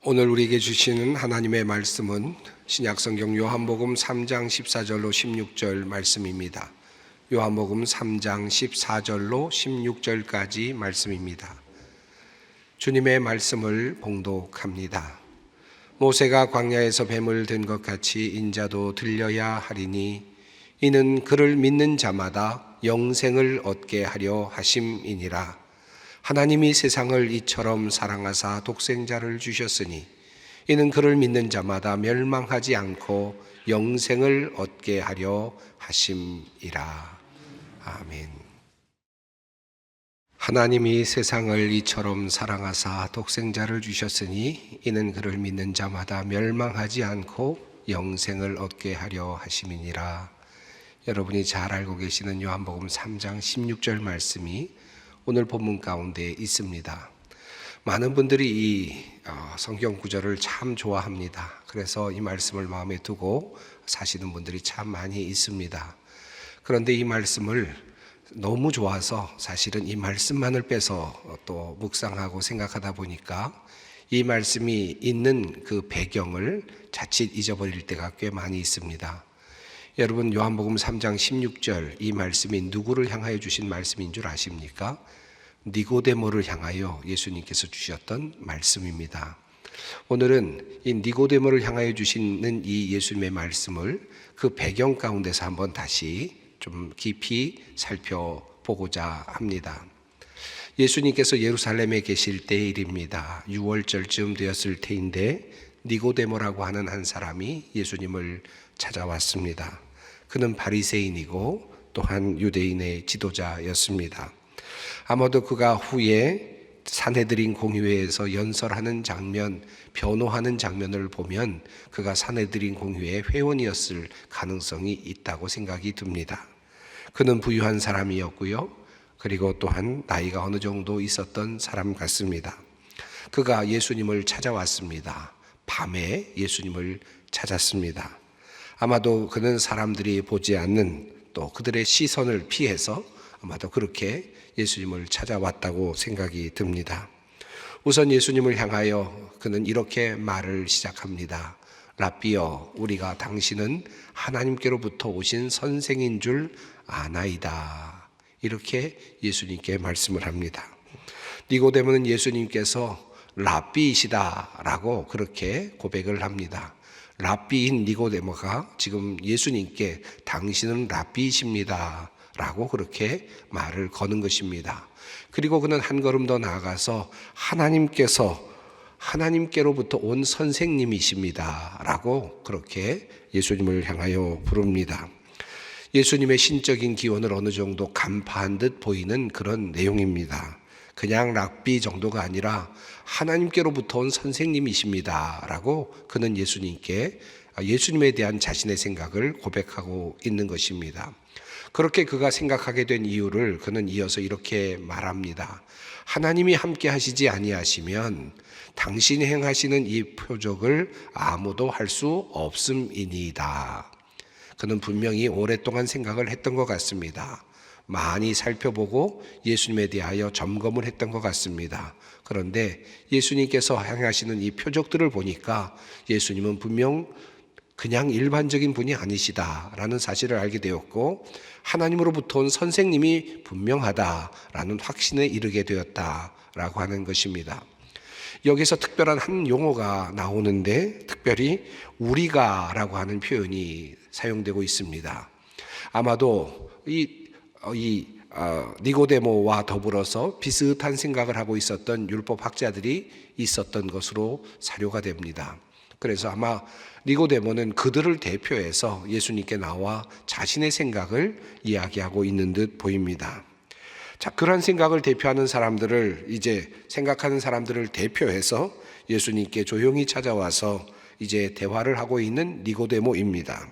오늘 우리에게 주시는 하나님의 말씀은 신약성경 요한복음 3장 14절로 16절 말씀입니다. 요한복음 3장 14절로 16절까지 말씀입니다. 주님의 말씀을 봉독합니다. 모세가 광야에서 뱀을 든 것 같이 인자도 들려야 하리니 이는 그를 믿는 자마다 영생을 얻게 하려 하심이니라. 하나님이 세상을 이처럼 사랑하사 독생자를 주셨으니 이는 그를 믿는 자마다 멸망하지 않고 영생을 얻게 하려 하심이라. 아멘. 하나님이 세상을 이처럼 사랑하사 독생자를 주셨으니 이는 그를 믿는 자마다 멸망하지 않고 영생을 얻게 하려 하심이니라. 여러분이 잘 알고 계시는 요한복음 3장 16절 말씀이 오늘 본문 가운데 있습니다. 많은 분들이 이 성경 구절을 참 좋아합니다. 그래서 이 말씀을 마음에 두고 사시는 분들이 참 많이 있습니다. 그런데 이 말씀을 너무 좋아서 사실은 이 말씀만을 빼서 또 묵상하고 생각하다 보니까 이 말씀이 있는 그 배경을 자칫 잊어버릴 때가 꽤 많이 있습니다. 여러분, 요한복음 3장 16절 이 말씀이 누구를 향하여 주신 말씀인 줄 아십니까? 니고데모를 향하여 예수님께서 주셨던 말씀입니다. 오늘은 이 니고데모를 향하여 주시는 이 예수님의 말씀을 그 배경 가운데서 한번 다시 좀 깊이 살펴보고자 합니다. 예수님께서 예루살렘에 계실 때의 일입니다. 6월절쯤 되었을 때인데 니고데모라고 하는 한 사람이 예수님을 찾아왔습니다. 그는 바리새인이고 또한 유대인의 지도자였습니다. 아마도 그가 후에 산헤드린 공회에서 연설하는 장면, 변호하는 장면을 보면 그가 산헤드린 공회의 회원이었을 가능성이 있다고 생각이 듭니다. 그는 부유한 사람이었고요. 그리고 또한 나이가 어느 정도 있었던 사람 같습니다. 그가 예수님을 찾아왔습니다. 밤에 예수님을 찾았습니다. 아마도 그는 사람들이 보지 않는 또 그들의 시선을 피해서 아마도 그렇게 예수님을 찾아왔다고 생각이 듭니다. 우선 예수님을 향하여 그는 이렇게 말을 시작합니다. 라삐여, 우리가 당신은 하나님께로부터 오신 선생인 줄 아나이다. 이렇게 예수님께 말씀을 합니다. 니고데모는 예수님께서 라삐이시다라고 그렇게 고백을 합니다. 라삐인 니고데모가 지금 예수님께 당신은 라삐이십니다 라고 그렇게 말을 거는 것입니다. 그리고 그는 한 걸음 더 나아가서 하나님께로부터 온 선생님이십니다 라고 그렇게 예수님을 향하여 부릅니다. 예수님의 신적인 기원을 어느 정도 간파한 듯 보이는 그런 내용입니다. 그냥 랍비 정도가 아니라 하나님께로부터 온 선생님이십니다 라고 그는 예수님에 대한 자신의 생각을 고백하고 있는 것입니다. 그렇게 그가 생각하게 된 이유를 그는 이어서 이렇게 말합니다. 하나님이 함께 하시지 아니하시면 당신이 행하시는 이 표적을 아무도 할 수 없음이니이다. 그는 분명히 오랫동안 생각을 했던 것 같습니다. 많이 살펴보고 예수님에 대하여 점검을 했던 것 같습니다. 그런데 예수님께서 행하시는 이 표적들을 보니까 예수님은 분명 그냥 일반적인 분이 아니시다라는 사실을 알게 되었고 하나님으로부터 온 선생님이 분명하다라는 확신에 이르게 되었다라고 하는 것입니다. 여기서 특별한 한 용어가 나오는데 특별히 우리가라고 하는 표현이 사용되고 있습니다. 아마도 니고데모와 더불어서 비슷한 생각을 하고 있었던 율법학자들이 있었던 것으로 사료가 됩니다. 그래서 아마 니고데모는 그들을 대표해서 예수님께 나와 자신의 생각을 이야기하고 있는 듯 보입니다. 자, 그런 생각을 대표하는 생각하는 사람들을 대표해서 예수님께 조용히 찾아와서 이제 대화를 하고 있는 니고데모입니다.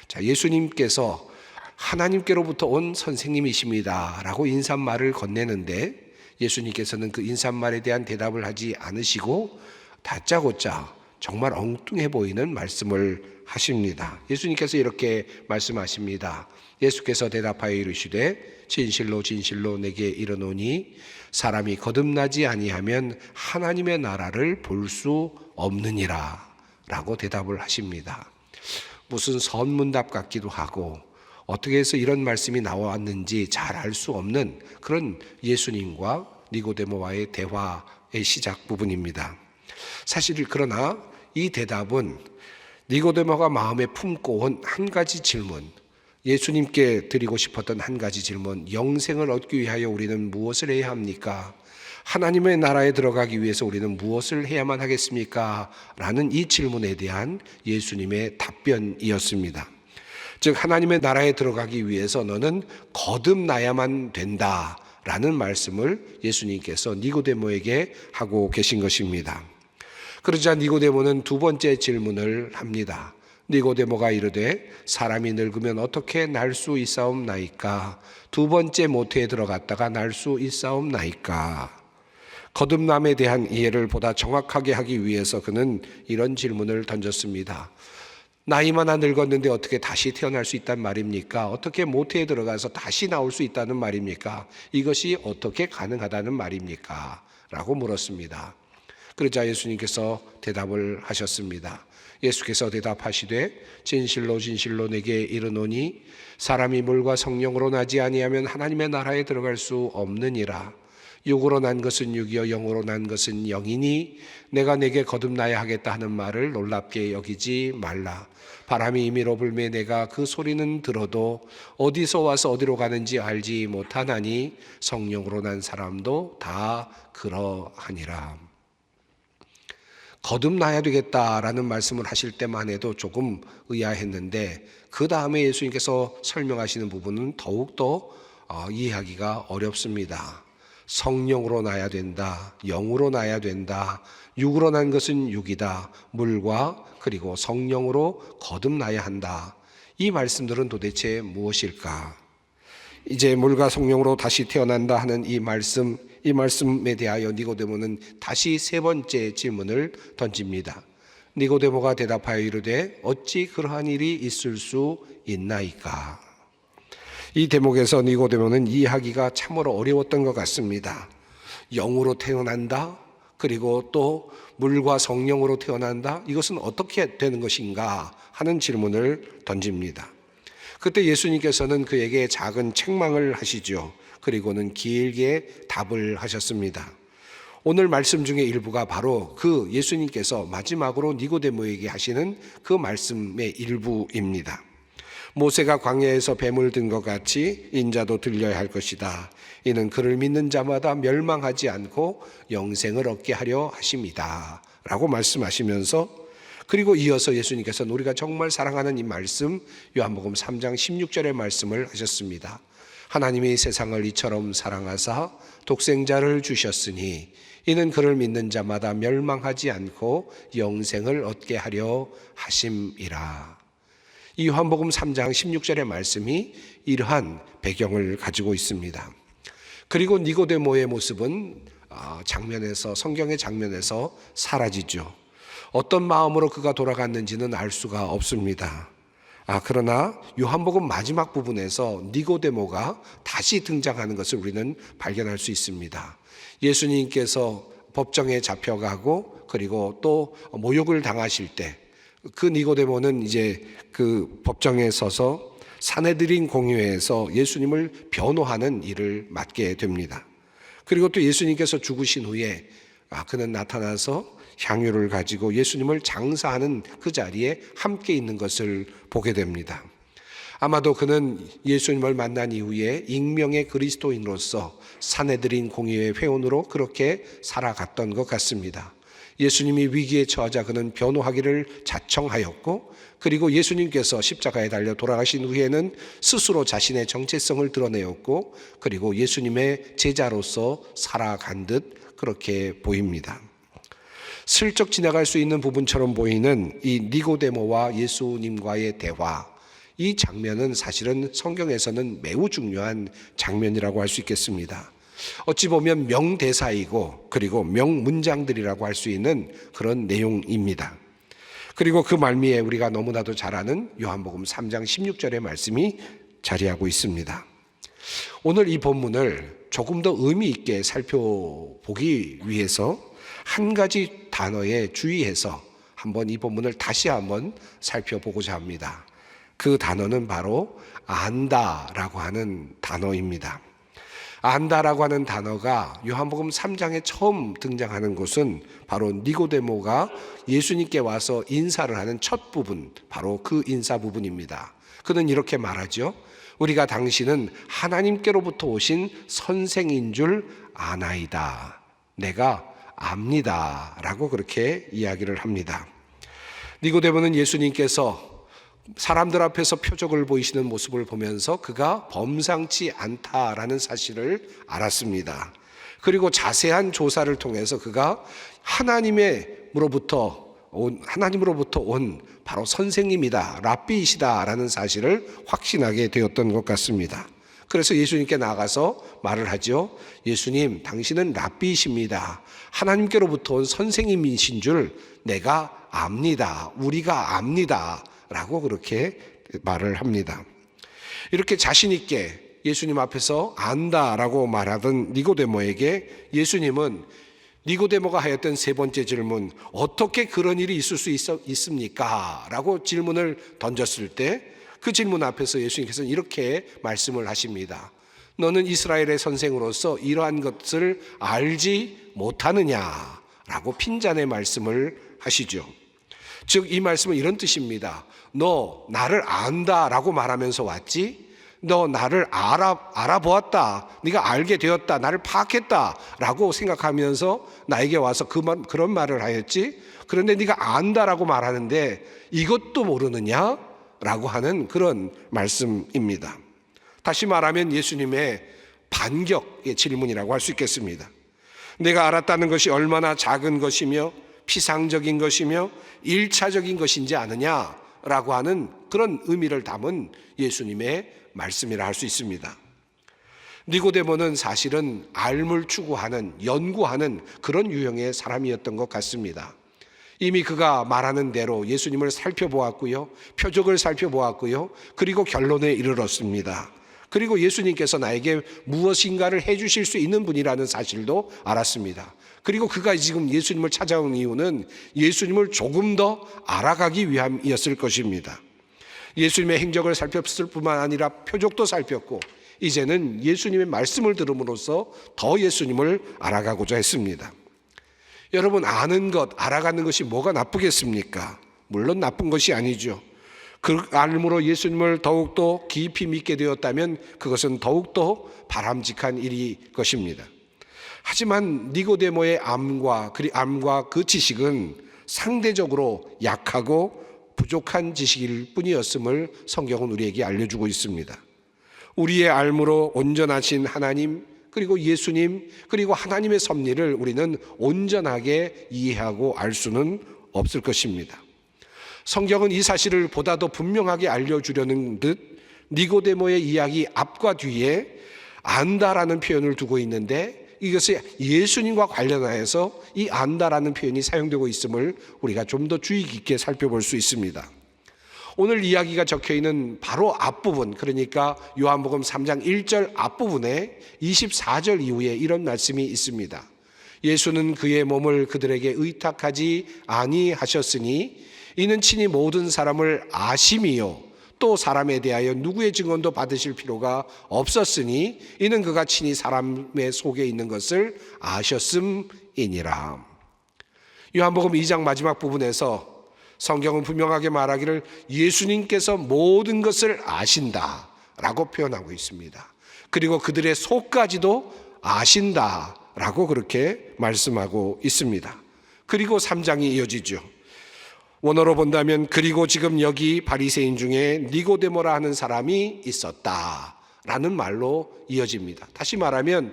자, 예수님께서 하나님께로부터 온 선생님이십니다 라고 인사말을 건네는데 예수님께서는 그 인사말에 대한 대답을 하지 않으시고 다짜고짜 정말 엉뚱해 보이는 말씀을 하십니다. 예수님께서 이렇게 말씀하십니다. 예수께서 대답하여 이르시되 진실로 진실로 내게 이르노니 사람이 거듭나지 아니하면 하나님의 나라를 볼 수 없느니라 라고 대답을 하십니다. 무슨 선문답 같기도 하고 어떻게 해서 이런 말씀이 나왔는지 잘 알 수 없는 그런 예수님과 니고데모와의 대화의 시작 부분입니다. 사실 그러나 이 대답은 니고데모가 마음에 품고 온 한 가지 질문, 예수님께 드리고 싶었던 한 가지 질문, 영생을 얻기 위하여 우리는 무엇을 해야 합니까? 하나님의 나라에 들어가기 위해서 우리는 무엇을 해야만 하겠습니까? 라는 이 질문에 대한 예수님의 답변이었습니다. 즉 하나님의 나라에 들어가기 위해서 너는 거듭나야만 된다 라는 말씀을 예수님께서 니고데모에게 하고 계신 것입니다. 그러자 니고데모는 두 번째 질문을 합니다. 니고데모가 이르되 사람이 늙으면 어떻게 날 수 있사옵나이까? 두 번째 모태에 들어갔다가 날 수 있사옵나이까? 거듭남에 대한 이해를 보다 정확하게 하기 위해서 그는 이런 질문을 던졌습니다. 나이마나 늙었는데 어떻게 다시 태어날 수 있단 말입니까? 어떻게 모태에 들어가서 다시 나올 수 있다는 말입니까? 이것이 어떻게 가능하다는 말입니까? 라고 물었습니다. 그러자 예수님께서 대답을 하셨습니다. 예수께서 대답하시되 진실로 진실로 내게 이르노니 사람이 물과 성령으로 나지 아니하면 하나님의 나라에 들어갈 수 없느니라. 육으로 난 것은 육이요 영으로 난 것은 영이니 내가 내게 거듭나야 하겠다 하는 말을 놀랍게 여기지 말라. 바람이 임의로 불매 내가 그 소리는 들어도 어디서 와서 어디로 가는지 알지 못하나니 성령으로 난 사람도 다 그러하니라. 거듭나야 되겠다라는 말씀을 하실 때만 해도 조금 의아했는데 그 다음에 예수님께서 설명하시는 부분은 더욱더 이해하기가 어렵습니다. 성령으로 나야 된다, 영으로 나야 된다, 육으로 난 것은 육이다, 물과 그리고 성령으로 거듭나야 한다. 이 말씀들은 도대체 무엇일까? 이제 물과 성령으로 다시 태어난다 하는 이 말씀에 대하여 니고데모는 다시 세 번째 질문을 던집니다. 니고데모가 대답하여 이르되 어찌 그러한 일이 있을 수 있나이까? 이 대목에서 니고데모는 이해하기가 참으로 어려웠던 것 같습니다. 영으로 태어난다, 그리고 또 물과 성령으로 태어난다, 이것은 어떻게 되는 것인가 하는 질문을 던집니다. 그때 예수님께서는 그에게 작은 책망을 하시죠. 그리고는 길게 답을 하셨습니다. 오늘 말씀 중에 일부가 바로 그 예수님께서 마지막으로 니고데모에게 하시는 그 말씀의 일부입니다. 모세가 광야에서 뱀을 든 것 같이 인자도 들려야 할 것이다. 이는 그를 믿는 자마다 멸망하지 않고 영생을 얻게 하려 하심이다 라고 말씀하시면서, 그리고 이어서 예수님께서는 우리가 정말 사랑하는 이 말씀 요한복음 3장 16절의 말씀을 하셨습니다. 하나님이 세상을 이처럼 사랑하사 독생자를 주셨으니 이는 그를 믿는 자마다 멸망하지 않고 영생을 얻게 하려 하심이라. 이 요한복음 3장 16절의 말씀이 이러한 배경을 가지고 있습니다. 그리고 니고데모의 모습은 성경의 장면에서 사라지죠. 어떤 마음으로 그가 돌아갔는지는 알 수가 없습니다. 그러나 요한복음 마지막 부분에서 니고데모가 다시 등장하는 것을 우리는 발견할 수 있습니다. 예수님께서 법정에 잡혀가고 그리고 또 모욕을 당하실 때 그 니고데모는 이제 그 법정에 서서 산헤드린 공회에서 예수님을 변호하는 일을 맡게 됩니다. 그리고 또 예수님께서 죽으신 후에 그는 나타나서 향유를 가지고 예수님을 장사하는 그 자리에 함께 있는 것을 보게 됩니다. 아마도 그는 예수님을 만난 이후에 익명의 그리스도인으로서 산헤드린 공의회 회원으로 그렇게 살아갔던 것 같습니다. 예수님이 위기에 처하자 그는 변호하기를 자청하였고, 그리고 예수님께서 십자가에 달려 돌아가신 후에는 스스로 자신의 정체성을 드러내었고, 그리고 예수님의 제자로서 살아간 듯 그렇게 보입니다. 슬쩍 지나갈 수 있는 부분처럼 보이는 이 니고데모와 예수님과의 대화, 이 장면은 사실은 성경에서는 매우 중요한 장면이라고 할 수 있겠습니다. 어찌 보면 명대사이고 그리고 명문장들이라고 할 수 있는 그런 내용입니다. 그리고 그 말미에 우리가 너무나도 잘 아는 요한복음 3장 16절의 말씀이 자리하고 있습니다. 오늘 이 본문을 조금 더 의미 있게 살펴보기 위해서 한 가지 단어에 주의해서 한번 이 본문을 다시 한번 살펴보고자 합니다. 그 단어는 바로 안다라고 하는 단어입니다. 안다라고 하는 단어가 요한복음 3장에 처음 등장하는 곳은 바로 니고데모가 예수님께 와서 인사를 하는 첫 부분, 바로 그 인사 부분입니다. 그는 이렇게 말하죠. 우리가 당신은 하나님께로부터 오신 선생인 줄 아나이다. 내가 압니다. 라고 그렇게 이야기를 합니다. 니고데모는 예수님께서 사람들 앞에서 표적을 보이시는 모습을 보면서 그가 범상치 않다라는 사실을 알았습니다. 그리고 자세한 조사를 통해서 그가 하나님으로부터 온 바로 선생님이다, 랍비이시다라는 사실을 확신하게 되었던 것 같습니다. 그래서 예수님께 나가서 말을 하죠. 예수님, 당신은 랍비이십니다. 하나님께로부터 온 선생님이신 줄 내가 압니다. 우리가 압니다. 라고 그렇게 말을 합니다. 이렇게 자신 있게 예수님 앞에서 안다라고 말하던 니고데모에게 예수님은 니고데모가 하였던 세 번째 질문, 어떻게 그런 일이 있을 수 있습니까? 라고 질문을 던졌을 때 그 질문 앞에서 예수님께서는 이렇게 말씀을 하십니다. 너는 이스라엘의 선생으로서 이러한 것을 알지 못하느냐? 라고 핀잔의 말씀을 하시죠. 즉 이 말씀은 이런 뜻입니다. 너 나를 안다라고 말하면서 왔지? 너 나를 알아보았다, 네가 알게 되었다, 나를 파악했다라고 생각하면서 나에게 와서 그런 말을 하였지? 그런데 네가 안다라고 말하는데 이것도 모르느냐? 라고 하는 그런 말씀입니다. 다시 말하면 예수님의 반격의 질문이라고 할 수 있겠습니다. 내가 알았다는 것이 얼마나 작은 것이며 피상적인 것이며 일차적인 것인지 아느냐라고 하는 그런 의미를 담은 예수님의 말씀이라 할 수 있습니다. 니고데모는 사실은 알물 추구하는, 연구하는 그런 유형의 사람이었던 것 같습니다. 이미 그가 말하는 대로 예수님을 살펴보았고요, 표적을 살펴보았고요, 그리고 결론에 이르렀습니다. 그리고 예수님께서 나에게 무엇인가를 해주실 수 있는 분이라는 사실도 알았습니다. 그리고 그가 지금 예수님을 찾아온 이유는 예수님을 조금 더 알아가기 위함이었을 것입니다. 예수님의 행적을 살폈을 뿐만 아니라 표적도 살폈고 이제는 예수님의 말씀을 들음으로써 더 예수님을 알아가고자 했습니다. 여러분, 아는 것, 알아가는 것이 뭐가 나쁘겠습니까? 물론 나쁜 것이 아니죠. 그 알므로 예수님을 더욱더 깊이 믿게 되었다면 그것은 더욱더 바람직한 일일 것입니다. 하지만 니고데모의 암과 그 지식은 상대적으로 약하고 부족한 지식일 뿐이었음을 성경은 우리에게 알려주고 있습니다. 우리의 알므로 온전하신 하나님, 그리고 예수님, 그리고 하나님의 섭리를 우리는 온전하게 이해하고 알 수는 없을 것입니다. 성경은 이 사실을 보다 더 분명하게 알려주려는 듯 니고데모의 이야기 앞과 뒤에 안다라는 표현을 두고 있는데 이것이 예수님과 관련하여서 이 안다라는 표현이 사용되고 있음을 우리가 좀 더 주의 깊게 살펴볼 수 있습니다. 오늘 이야기가 적혀있는 바로 앞부분, 그러니까 요한복음 3장 1절 앞부분에 24절 이후에 이런 말씀이 있습니다. 예수는 그의 몸을 그들에게 의탁하지 아니하셨으니 이는 친히 모든 사람을 아심이요 또 사람에 대하여 누구의 증언도 받으실 필요가 없었으니 이는 그가 친히 사람의 속에 있는 것을 아셨음이니라. 요한복음 2장 마지막 부분에서 성경은 분명하게 말하기를 예수님께서 모든 것을 아신다라고 표현하고 있습니다. 그리고 그들의 속까지도 아신다라고 그렇게 말씀하고 있습니다. 그리고 3장이 이어지죠. 원어로 본다면 그리고 지금 여기 바리새인 중에 니고데모라 하는 사람이 있었다라는 말로 이어집니다. 다시 말하면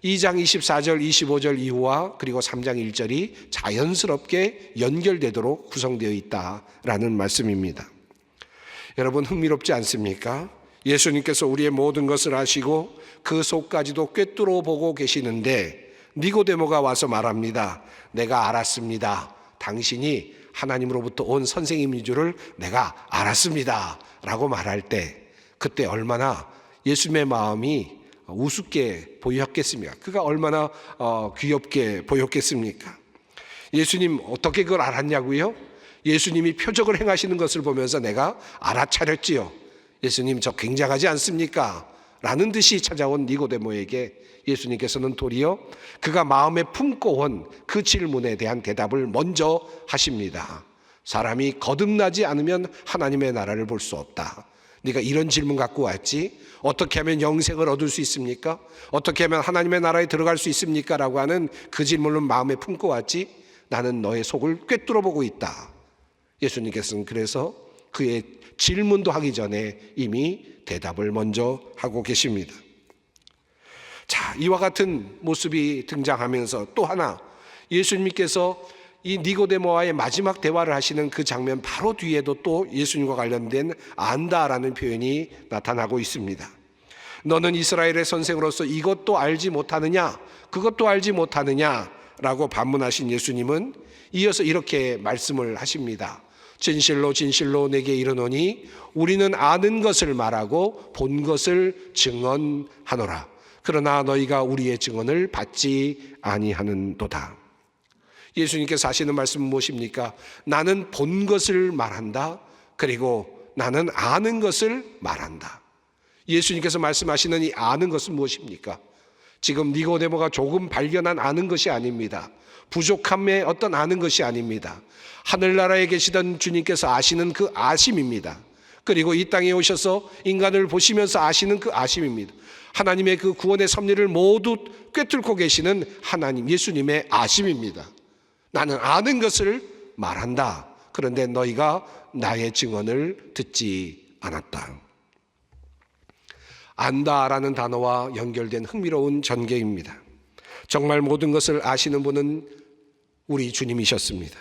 2장 24절 25절 이후와 그리고 3장 1절이 자연스럽게 연결되도록 구성되어 있다라는 말씀입니다. 여러분, 흥미롭지 않습니까? 예수님께서 우리의 모든 것을 아시고 그 속까지도 꿰뚫어 보고 계시는데 니고데모가 와서 말합니다. 내가 알았습니다. 당신이 하나님으로부터 온 선생님인 줄을 내가 알았습니다 라고 말할 때 그때 얼마나 예수님의 마음이 우습게 보였겠습니까? 그가 얼마나 귀엽게 보였겠습니까? 예수님 어떻게 그걸 알았냐고요? 예수님이 표적을 행하시는 것을 보면서 내가 알아차렸지요. 예수님 저 굉장하지 않습니까? 라는 듯이 찾아온 니고데모에게 예수님께서는 도리어 그가 마음에 품고 온 그 질문에 대한 대답을 먼저 하십니다. 사람이 거듭나지 않으면 하나님의 나라를 볼 수 없다. 네가 이런 질문 갖고 왔지? 어떻게 하면 영생을 얻을 수 있습니까? 어떻게 하면 하나님의 나라에 들어갈 수 있습니까? 라고 하는 그 질문을 마음에 품고 왔지? 나는 너의 속을 꿰뚫어 보고 있다. 예수님께서는 그래서 그의 질문도 하기 전에 이미 대답을 먼저 하고 계십니다. 자, 이와 같은 모습이 등장하면서 또 하나 예수님께서 이 니고데모와의 마지막 대화를 하시는 그 장면 바로 뒤에도 또 예수님과 관련된 안다라는 표현이 나타나고 있습니다. 너는 이스라엘의 선생으로서 이것도 알지 못하느냐? 그것도 알지 못하느냐? 라고 반문하신 예수님은 이어서 이렇게 말씀을 하십니다. 진실로 진실로 내게 이르노니 우리는 아는 것을 말하고 본 것을 증언하노라. 그러나 너희가 우리의 증언을 받지 아니하는도다. 예수님께서 하시는 말씀은 무엇입니까? 나는 본 것을 말한다. 그리고 나는 아는 것을 말한다. 예수님께서 말씀하시는 이 아는 것은 무엇입니까? 지금 니고데모가 조금 발견한 아는 것이 아닙니다. 부족함의 어떤 아는 것이 아닙니다. 하늘나라에 계시던 주님께서 아시는 그 아심입니다. 그리고 이 땅에 오셔서 인간을 보시면서 아시는 그 아심입니다. 하나님의 그 구원의 섭리를 모두 꿰뚫고 계시는 하나님 예수님의 아심입니다. 나는 아는 것을 말한다. 그런데 너희가 나의 증언을 듣지 않았다. 안다라는 단어와 연결된 흥미로운 전개입니다. 정말 모든 것을 아시는 분은 우리 주님이셨습니다.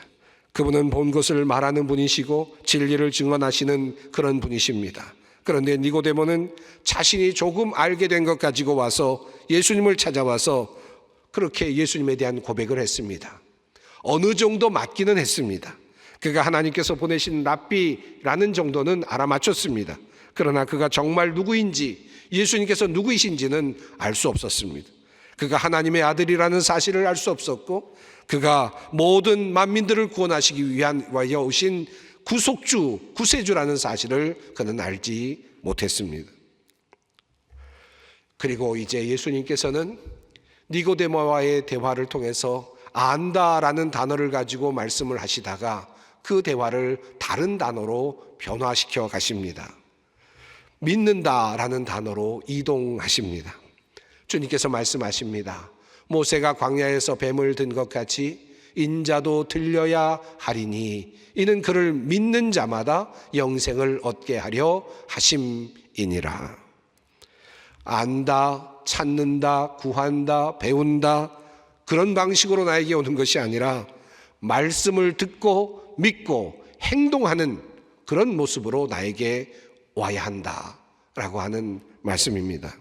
그분은 본 것을 말하는 분이시고 진리를 증언하시는 그런 분이십니다. 그런데 니고데모는 자신이 조금 알게 된 것 가지고 와서 예수님을 찾아와서 그렇게 예수님에 대한 고백을 했습니다. 어느 정도 맞기는 했습니다. 그가 하나님께서 보내신 랍비라는 정도는 알아맞혔습니다. 그러나 그가 정말 누구인지, 예수님께서 누구이신지는 알 수 없었습니다. 그가 하나님의 아들이라는 사실을 알 수 없었고, 그가 모든 만민들을 구원하시기 위하여 오신 구속주, 구세주라는 사실을 그는 알지 못했습니다. 그리고 이제 예수님께서는 니고데모와의 대화를 통해서 안다라는 단어를 가지고 말씀을 하시다가 그 대화를 다른 단어로 변화시켜 가십니다. 믿는다라는 단어로 이동하십니다. 주님께서 말씀하십니다. 모세가 광야에서 뱀을 든 것 같이 인자도 들려야 하리니 이는 그를 믿는 자마다 영생을 얻게 하려 하심이니라. 안다, 찾는다, 구한다, 배운다, 그런 방식으로 나에게 오는 것이 아니라 말씀을 듣고 믿고 행동하는 그런 모습으로 나에게 와야 한다라고 하는 말씀입니다.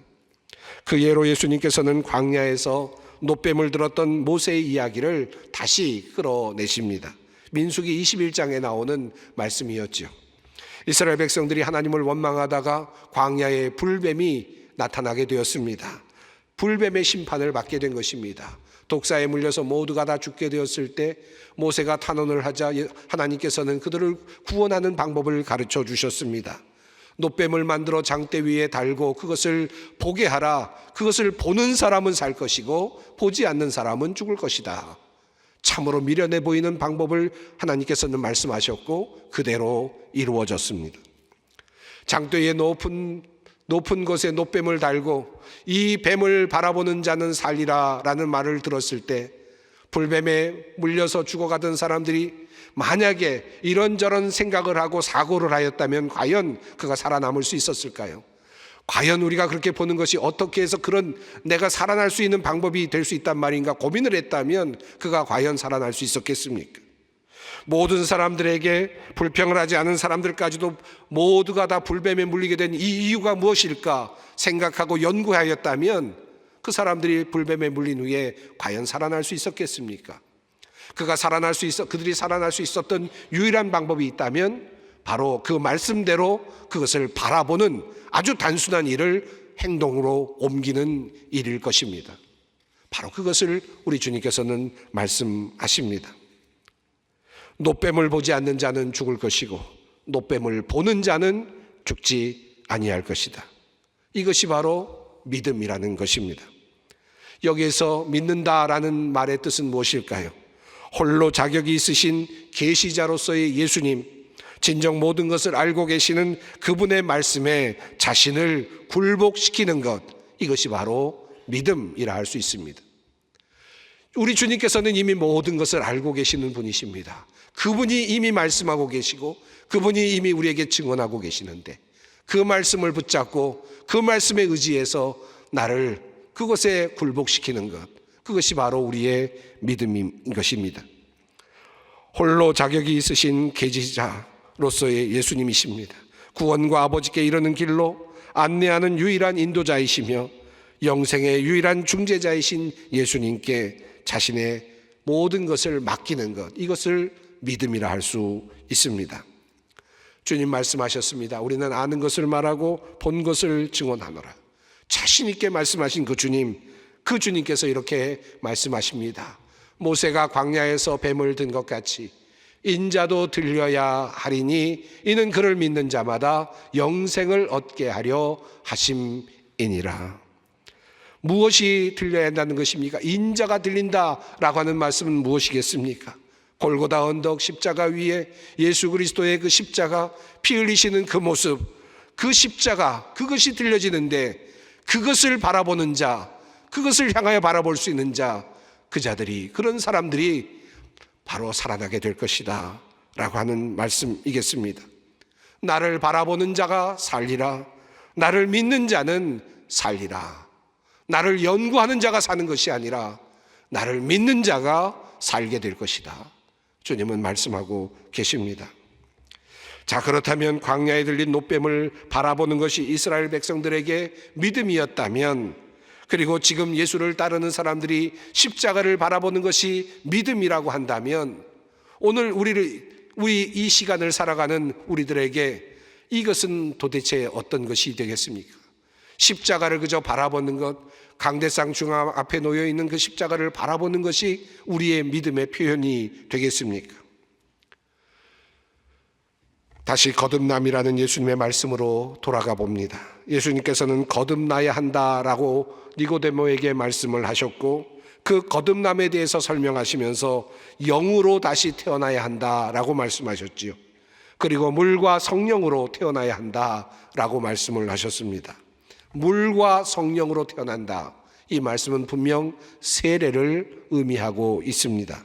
그 예로 예수님께서는 광야에서 놋뱀을 들었던 모세의 이야기를 다시 끌어내십니다. 민수기 21장에 나오는 말씀이었죠. 이스라엘 백성들이 하나님을 원망하다가 광야에 불뱀이 나타나게 되었습니다. 불뱀의 심판을 받게 된 것입니다. 독사에 물려서 모두가 다 죽게 되었을 때 모세가 탄원을 하자 하나님께서는 그들을 구원하는 방법을 가르쳐 주셨습니다. 놋뱀을 만들어 장대 위에 달고 그것을 보게 하라. 그것을 보는 사람은 살 것이고 보지 않는 사람은 죽을 것이다. 참으로 미련해 보이는 방법을 하나님께서는 말씀하셨고 그대로 이루어졌습니다. 장대에 높은 곳에 놋뱀을 달고 이 뱀을 바라보는 자는 살리라 라는 말을 들었을 때 불뱀에 물려서 죽어가던 사람들이 만약에 이런저런 생각을 하고 사고를 하였다면 과연 그가 살아남을 수 있었을까요? 과연 우리가 그렇게 보는 것이 어떻게 해서 그런 내가 살아날 수 있는 방법이 될 수 있단 말인가 고민을 했다면 그가 과연 살아날 수 있었겠습니까? 모든 사람들에게 불평을 하지 않은 사람들까지도 모두가 다 불뱀에 물리게 된 이 이유가 무엇일까 생각하고 연구하였다면 그 사람들이 불뱀에 물린 후에 과연 살아날 수 있었겠습니까? 그들이 살아날 수 있었던 유일한 방법이 있다면 바로 그 말씀대로 그것을 바라보는 아주 단순한 일을 행동으로 옮기는 일일 것입니다. 바로 그것을 우리 주님께서는 말씀하십니다. 노뱀을 보지 않는 자는 죽을 것이고 노뱀을 보는 자는 죽지 아니할 것이다. 이것이 바로 믿음이라는 것입니다. 여기에서 믿는다라는 말의 뜻은 무엇일까요? 홀로 자격이 있으신 계시자로서의 예수님, 진정 모든 것을 알고 계시는 그분의 말씀에 자신을 굴복시키는 것, 이것이 바로 믿음이라 할 수 있습니다. 우리 주님께서는 이미 모든 것을 알고 계시는 분이십니다. 그분이 이미 말씀하고 계시고 그분이 이미 우리에게 증언하고 계시는데 그 말씀을 붙잡고 그 말씀에 의지해서 나를 그것에 굴복시키는 것, 그것이 바로 우리의 믿음인 것입니다. 홀로 자격이 있으신 계시자로서의 예수님이십니다. 구원과 아버지께 이르는 길로 안내하는 유일한 인도자이시며 영생의 유일한 중재자이신 예수님께 자신의 모든 것을 맡기는 것, 이것을 믿음이라 할 수 있습니다. 주님 말씀하셨습니다. 우리는 아는 것을 말하고 본 것을 증언하노라. 자신 있게 말씀하신 그 주님께서 이렇게 말씀하십니다. 모세가 광야에서 뱀을 든 것 같이 인자도 들려야 하리니 이는 그를 믿는 자마다 영생을 얻게 하려 하심이니라. 무엇이 들려야 한다는 것입니까? 인자가 들린다라고 하는 말씀은 무엇이겠습니까? 골고다 언덕 십자가 위에 예수 그리스도의 그 십자가, 피 흘리시는 그 모습, 그 십자가, 그것이 들려지는데 그것을 바라보는 자, 그것을 향하여 바라볼 수 있는 자, 그 자들이, 그런 사람들이 바로 살아나게 될 것이다 라고 하는 말씀이겠습니다. 나를 바라보는 자가 살리라. 나를 믿는 자는 살리라. 나를 연구하는 자가 사는 것이 아니라 나를 믿는 자가 살게 될 것이다. 주님은 말씀하고 계십니다. 자, 그렇다면 광야에 들린 노뱀을 바라보는 것이 이스라엘 백성들에게 믿음이었다면, 그리고 지금 예수를 따르는 사람들이 십자가를 바라보는 것이 믿음이라고 한다면, 오늘 우리 이 시간을 살아가는 우리들에게 이것은 도대체 어떤 것이 되겠습니까? 십자가를 그저 바라보는 것, 강대상 중앙 앞에 놓여 있는 그 십자가를 바라보는 것이 우리의 믿음의 표현이 되겠습니까? 다시 거듭남이라는 예수님의 말씀으로 돌아가 봅니다. 예수님께서는 거듭나야 한다라고 니고데모에게 말씀을 하셨고, 그 거듭남에 대해서 설명하시면서 영으로 다시 태어나야 한다라고 말씀하셨지요. 그리고 물과 성령으로 태어나야 한다라고 말씀을 하셨습니다. 물과 성령으로 태어난다, 이 말씀은 분명 세례를 의미하고 있습니다.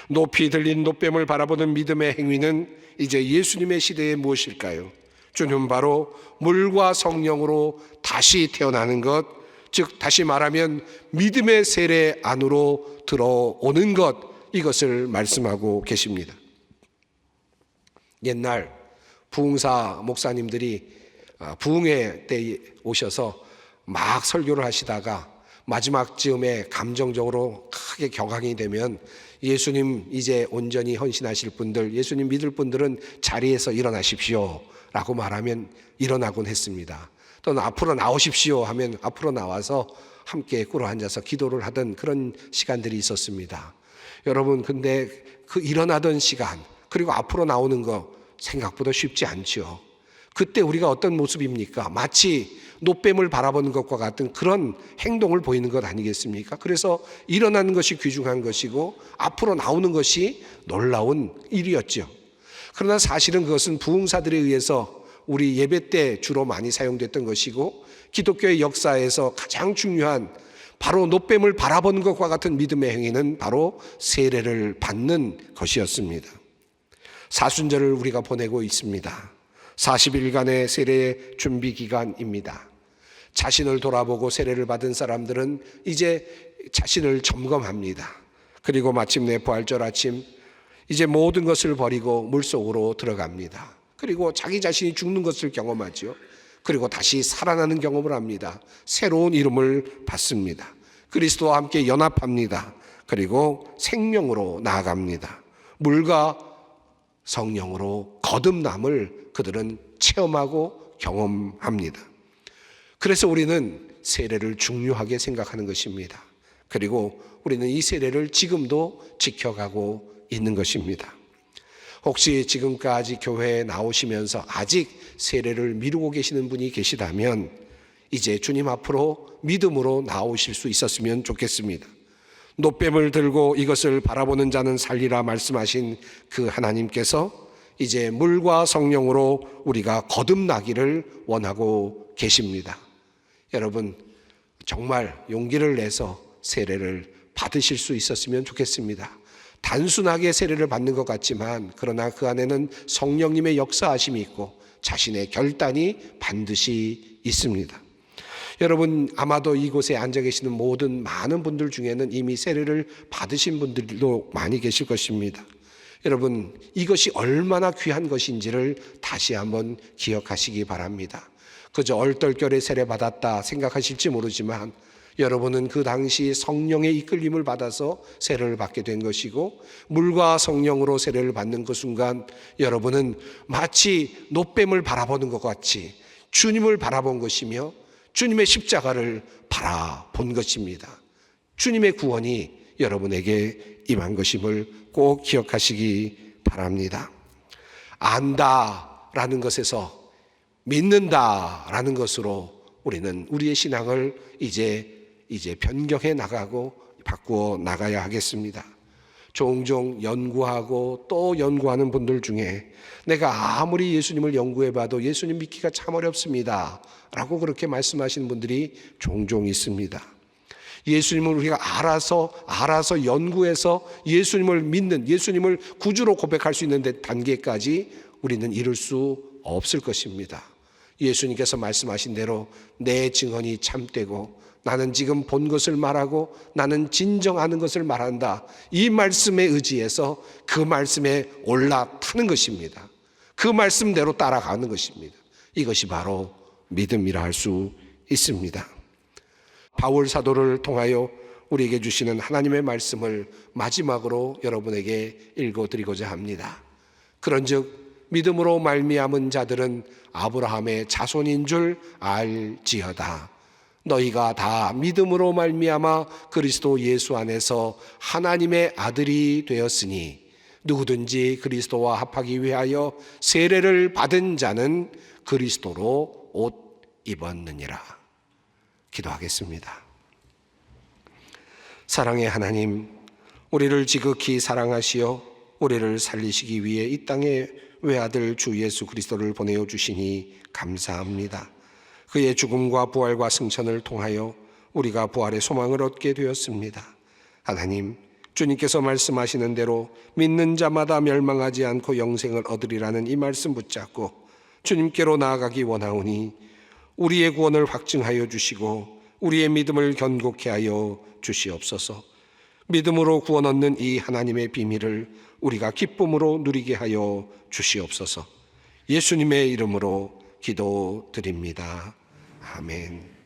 높이 들린 노뱀을 바라보는 믿음의 행위는 이제 예수님의 시대에 무엇일까요? 주님은 바로 물과 성령으로 다시 태어나는 것, 즉 다시 말하면 믿음의 세례 안으로 들어오는 것, 이것을 말씀하고 계십니다. 옛날 부흥사 목사님들이 부흥회 때 오셔서 막 설교를 하시다가 마지막 즈음에 감정적으로 크게 격앙이 되면 예수님 이제 온전히 헌신하실 분들, 예수님 믿을 분들은 자리에서 일어나십시오 라고 말하면 일어나곤 했습니다. 또는 앞으로 나오십시오 하면 앞으로 나와서 함께 꿇어 앉아서 기도를 하던 그런 시간들이 있었습니다. 여러분, 근데 그 일어나던 시간, 그리고 앞으로 나오는 거 생각보다 쉽지 않죠. 그때 우리가 어떤 모습입니까? 마치 노뱀을 바라보는 것과 같은 그런 행동을 보이는 것 아니겠습니까? 그래서 일어나는 것이 귀중한 것이고 앞으로 나오는 것이 놀라운 일이었죠. 그러나 사실은 그것은 부흥사들에 의해서 우리 예배 때 주로 많이 사용됐던 것이고, 기독교의 역사에서 가장 중요한 바로 노뱀을 바라보는 것과 같은 믿음의 행위는 바로 세례를 받는 것이었습니다. 사순절을 우리가 보내고 있습니다. 40일간의 세례 준비 기간입니다. 자신을 돌아보고 세례를 받은 사람들은 이제 자신을 점검합니다. 그리고 마침내 부활절 아침 이제 모든 것을 버리고 물속으로 들어갑니다. 그리고 자기 자신이 죽는 것을 경험하죠. 그리고 다시 살아나는 경험을 합니다. 새로운 이름을 받습니다. 그리스도와 함께 연합합니다. 그리고 생명으로 나아갑니다. 물과 성령으로 거듭남을 그들은 체험하고 경험합니다. 그래서 우리는 세례를 중요하게 생각하는 것입니다. 그리고 우리는 이 세례를 지금도 지켜가고 있는 것입니다. 혹시 지금까지 교회에 나오시면서 아직 세례를 미루고 계시는 분이 계시다면 이제 주님 앞으로 믿음으로 나오실 수 있었으면 좋겠습니다. 놋뱀을 들고 이것을 바라보는 자는 살리라 말씀하신 그 하나님께서 이제 물과 성령으로 우리가 거듭나기를 원하고 계십니다. 여러분, 정말 용기를 내서 세례를 받으실 수 있었으면 좋겠습니다. 단순하게 세례를 받는 것 같지만 그러나 그 안에는 성령님의 역사하심이 있고 자신의 결단이 반드시 있습니다. 여러분, 아마도 이곳에 앉아 계시는 모든 많은 분들 중에는 이미 세례를 받으신 분들도 많이 계실 것입니다. 여러분, 이것이 얼마나 귀한 것인지를 다시 한번 기억하시기 바랍니다. 그저 얼떨결에 세례 받았다 생각하실지 모르지만 여러분은 그 당시 성령의 이끌림을 받아서 세례를 받게 된 것이고, 물과 성령으로 세례를 받는 그 순간 여러분은 마치 놋뱀을 바라보는 것 같이 주님을 바라본 것이며 주님의 십자가를 바라본 것입니다. 주님의 구원이 여러분에게 임한 것임을 꼭 기억하시기 바랍니다. 안다라는 것에서 믿는다라는 것으로 우리는 우리의 신앙을 이제 변경해 나가고 바꾸어 나가야 하겠습니다. 종종 연구하고 또 연구하는 분들 중에 내가 아무리 예수님을 연구해봐도 예수님 믿기가 참 어렵습니다 라고 그렇게 말씀하시는 분들이 종종 있습니다. 예수님을 우리가 알아서 연구해서 예수님을 믿는, 예수님을 구주로 고백할 수 있는 단계까지 우리는 이룰 수 없을 것입니다. 예수님께서 말씀하신 대로 내 증언이 참되고 나는 지금 본 것을 말하고 나는 진정 아는 것을 말한다, 이 말씀에 의지해서 그 말씀에 올라타는 것입니다. 그 말씀대로 따라가는 것입니다. 이것이 바로 믿음이라 할 수 있습니다. 바울 사도를 통하여 우리에게 주시는 하나님의 말씀을 마지막으로 여러분에게 읽어드리고자 합니다. 그런즉 믿음으로 말미암은 자들은 아브라함의 자손인 줄 알지어다. 너희가 다 믿음으로 말미암아 그리스도 예수 안에서 하나님의 아들이 되었으니 누구든지 그리스도와 합하기 위하여 세례를 받은 자는 그리스도로 옷 입었느니라. 기도하겠습니다. 사랑의 하나님, 우리를 지극히 사랑하시어 우리를 살리시기 위해 이 땅에 외아들 주 예수 그리스도를 보내어 주시니 감사합니다. 그의 죽음과 부활과 승천을 통하여 우리가 부활의 소망을 얻게 되었습니다. 하나님, 주님께서 말씀하시는 대로 믿는 자마다 멸망하지 않고 영생을 얻으리라는 이 말씀 붙잡고 주님께로 나아가기 원하오니 우리의 구원을 확증하여 주시고 우리의 믿음을 견고케 하여 주시옵소서. 믿음으로 구원 얻는 이 하나님의 비밀을 우리가 기쁨으로 누리게 하여 주시옵소서. 예수님의 이름으로 기도드립니다. 아멘.